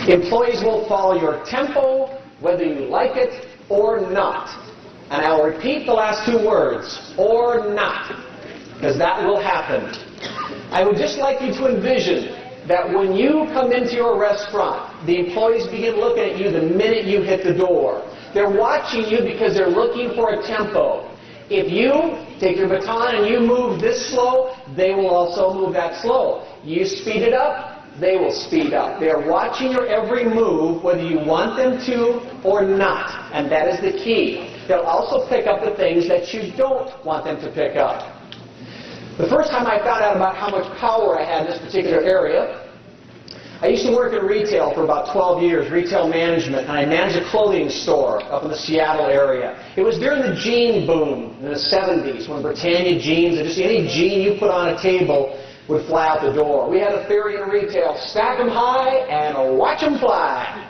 Employees will follow your tempo, whether you like it or not. And I'll repeat the last two words, or not, because that will happen. I would just like you to envision that when you come into your restaurant, the employees begin looking at you the minute you hit the door. They're watching you because they're looking for a tempo. If you take your baton and you move this slow, they will also move that slow. You speed it up, they will speed up. They are watching your every move, whether you want them to or not. And that is the key. They'll also pick up the things that you don't want them to pick up. The first time I found out about how much power I had in this particular area, I used to work in retail for about 12 years, retail management, and I managed a clothing store up in the Seattle area. It was during the jean boom in the 70s when Britannia jeans, and just any jean you put on a table would fly out the door. We had a theory in retail, stack them high and watch them fly.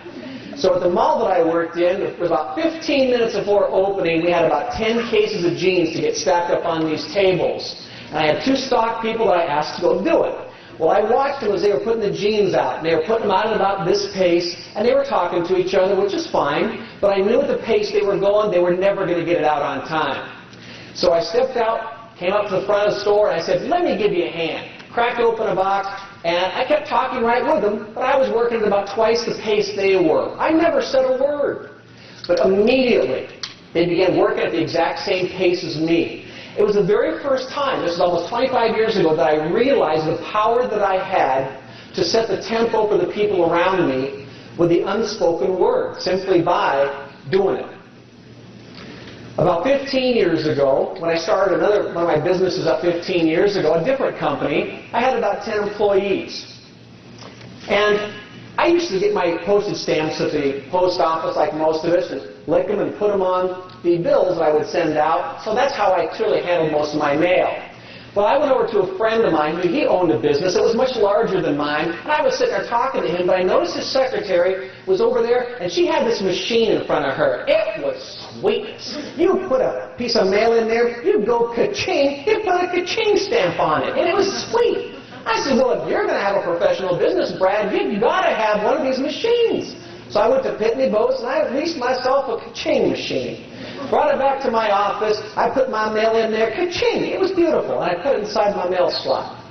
So at the mall that I worked in, it was about 15 minutes before opening, we had about 10 cases of jeans to get stacked up on these tables. And I had two stock people that I asked to go do it. Well, I watched them as they were putting the jeans out, and they were putting them out at about this pace, and they were talking to each other, which is fine, but I knew at the pace they were going, they were never going to get it out on time. So I stepped out, came up to the front of the store, and I said, let me give you a hand. Cracked open a box, and I kept talking right with them, but I was working at about twice the pace they were. I never said a word. But immediately, they began working at the exact same pace as me. It was the very first time, this is almost 25 years ago, that I realized the power that I had to set the tempo for the people around me with the unspoken word, simply by doing it. About 15 years ago, when I started one of my businesses up 15 years ago, a different company, I had about 10 employees. And I used to get my postage stamps at the post office like most of us and lick them and put them on the bills that I would send out. So that's how I clearly handled most of my mail. Well, I went over to a friend of mine who he owned a business that was much larger than mine, and I was sitting there talking to him, but I noticed his secretary was over there, and she had this machine in front of her. It was sweetness. You put a piece of mail in there, you go ka-ching, you put a ka-ching stamp on it, and it was sweet. I said, well, if you're going to have a professional business, Brad, you've got to have one of these machines. So I went to Pitney Bowes and I leased myself a ka-ching machine. Brought it back to my office. I put my mail in there. Ka-ching! It was beautiful. And I put it inside my mail slot.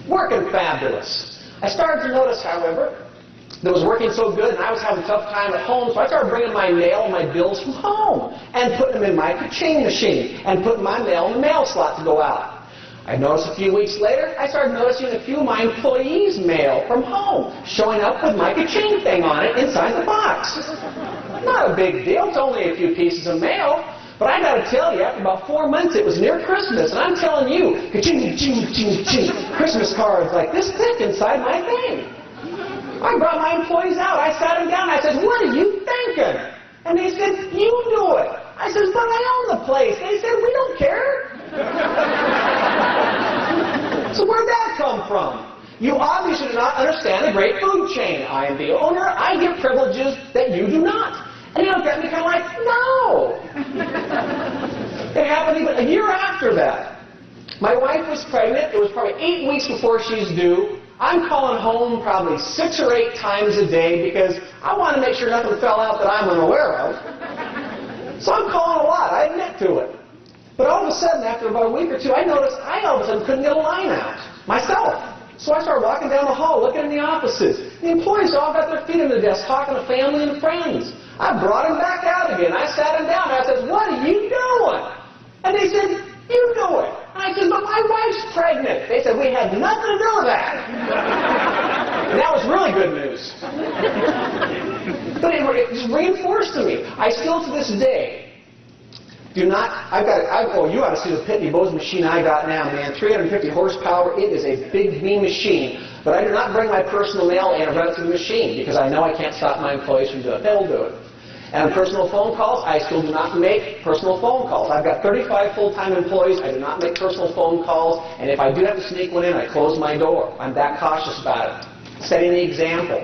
Working fabulous. I started to notice, however, that it was working so good and I was having a tough time at home, so I started bringing my mail and my bills from home and putting them in my ka-ching machine and putting my mail in the mail slot to go out. I noticed a few weeks later, I started noticing a few of my employees' mail from home showing up with my ka-ching thing on it inside the box. Not a big deal, it's only a few pieces of mail. But I got to tell you, after about 4 months, it was near Christmas, and I'm telling you, ka-ching, ka-ching, ka-ching, ka-ching, Christmas cards like this thick inside my thing. I brought my employees out, I sat them down, I said, what are you thinking? And they said, you do it. I said, but I own the place. They said, we don't care. So where'd that come from? You obviously do not understand the great food chain. I am the owner. I get privileges that you do not. And you look at me kind of like, no. It happened even a year after that. My wife was pregnant. It was probably 8 weeks before she's due. I'm calling home probably 6 or 8 times a day because I want to make sure nothing fell out that I'm unaware of. So I'm calling a lot. I admit to it. But all of a sudden, after about a week or two, I noticed I all of a sudden couldn't get a line out myself. So I started walking down the hall, looking in the offices. The employees all got their feet on the desk, talking to family and friends. I brought them back out again. I sat them down. And I said, what are you doing? And they said, you do it. And I said, but my wife's pregnant. They said, we had nothing to do with that. And that was really good news. But it just reinforced to me. I still, to this day, do not, oh, you ought to see the Pitney Bowes machine I got now, man. 350 horsepower. It is a big, mean machine. But I do not bring my personal mail in and run it through the machine because I know I can't stop my employees from doing it. They'll do it. And on personal phone calls, I still do not make personal phone calls. I've got 35 full-time employees. I do not make personal phone calls. And if I do have to sneak one in, I close my door. I'm that cautious about it. Setting the example.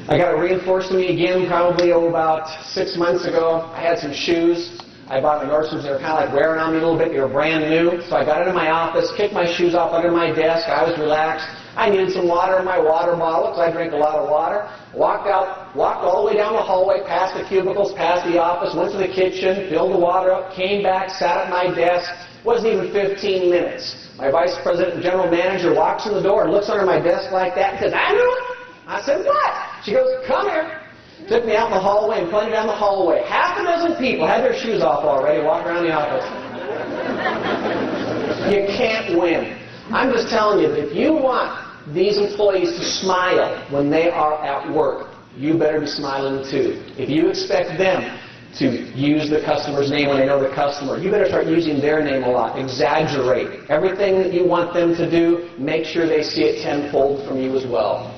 I got it reinforced to me again probably about 6 months ago. I had some shoes. I bought my Nordstroms. They were kind of like wearing on me a little bit. They were brand new. So I got into my office, kicked my shoes off under my desk. I was relaxed. I needed some water in my water bottle because I drink a lot of water. Walked all the way down the hallway, past the cubicles, past the office, went to the kitchen, filled the water up, came back, sat at my desk. Wasn't even 15 minutes. My vice president and general manager walks in the door and looks under my desk like that and says, Andrew? I said, what? She goes, come here. Took me out in the hallway and pointed down the hallway. Half a dozen people had their shoes off already, walking around the office. You can't win. I'm just telling you, if you want these employees to smile when they are at work, you better be smiling too. If you expect them to use the customer's name when they know the customer, you better start using their name a lot. Exaggerate. Everything that you want them to do, make sure they see it tenfold from you as well.